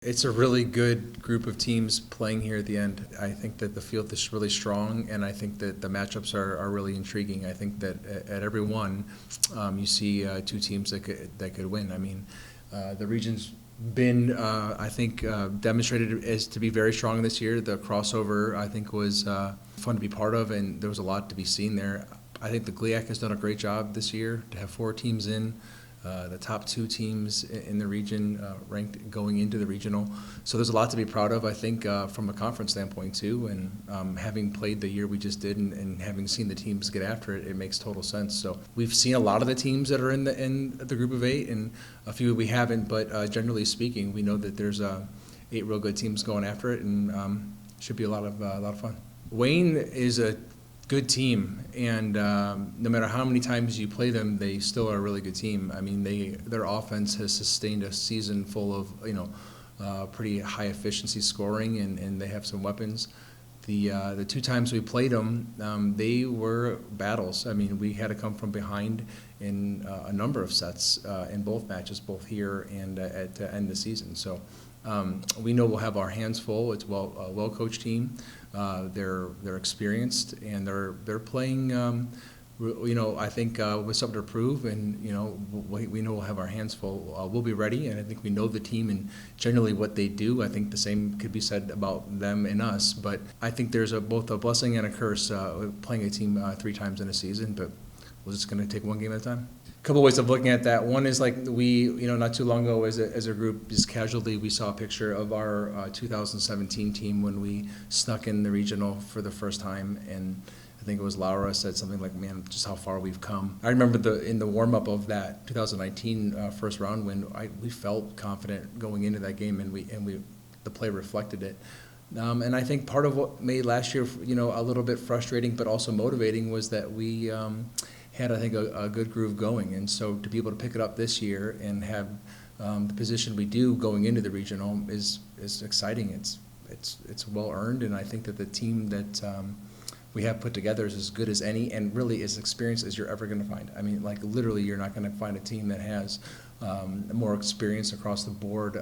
It's a really good group of teams playing here at the end. I think that the field is really strong, and I think that the matchups are really intriguing. I think that at every one, you see two teams that could win. I mean, the region's been, I think, demonstrated as to be very strong this year. The crossover, I think, was fun to be part of, and there was a lot to be seen there. I think the GLIAC has done a great job this year to have 4 teams in. The top 2 teams in the region ranked going into the regional. So there's a lot to be proud of, I think, from a conference standpoint too. And having played the year we just did and having seen the teams get after it, it makes total sense. So we've seen a lot of the teams that are in the group of 8, and a few we haven't. But generally speaking, we know that there's 8 real good teams going after it, and should be a lot of fun. Wayne is a good team, and no matter how many times you play them, they still are a really good team. I mean, their offense has sustained a season full of pretty high efficiency scoring, and they have some weapons. The 2 times we played them, they were battles. I mean, we had to come from behind in a number of sets in both matches, both here and at the end of the season. So we know we'll have our hands full. It's a well-coached team. They're experienced, and they're playing. I think with something to prove, and we know we'll have our hands full. We'll be ready, and I think we know the team and generally what they do. I think the same could be said about them and us. But I think there's both a blessing and a curse playing a team 3 times in a season. But we're just going to take one game at a time. A couple ways of looking at that. One is like we, not too long ago as a group, just casually, we saw a picture of our 2017 team when we snuck in the regional for the first time, and I think it was Laura said something like, "Man, just how far we've come." I remember in the warm up of that 2019 first round when we felt confident going into that game, and the play reflected it. And I think part of what made last year, a little bit frustrating but also motivating was that we had, I think, a good groove going, and so to be able to pick it up this year and have the position we do going into the regional is exciting. It's well earned, and I think that the team that we have put together is as good as any, and really as experienced as you're ever going to find. I mean, like literally, you're not going to find a team that has more experience across the board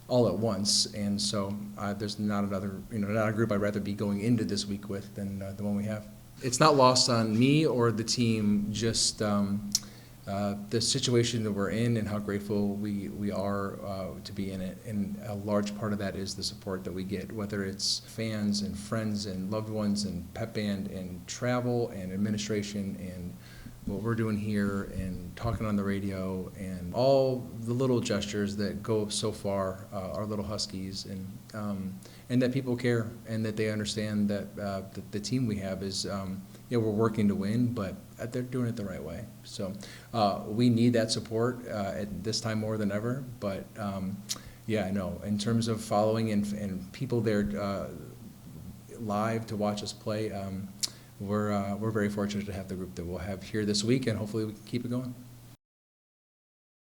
all at once, and so there's not a group I'd rather be going into this week with than the one we have. It's not lost on me or the team, just the situation that we're in and how grateful we are to be in it. And a large part of that is the support that we get, whether it's fans and friends and loved ones and pep band and travel and administration and what we're doing here and talking on the radio and all the little gestures that go so far, our little Huskies, and that people care and that they understand that the team we have is, we're working to win, but they're doing it the right way. So we need that support at this time more than ever. But in terms of following and people there live to watch us play, we're very fortunate to have the group that we'll have here this week, and hopefully we can keep it going.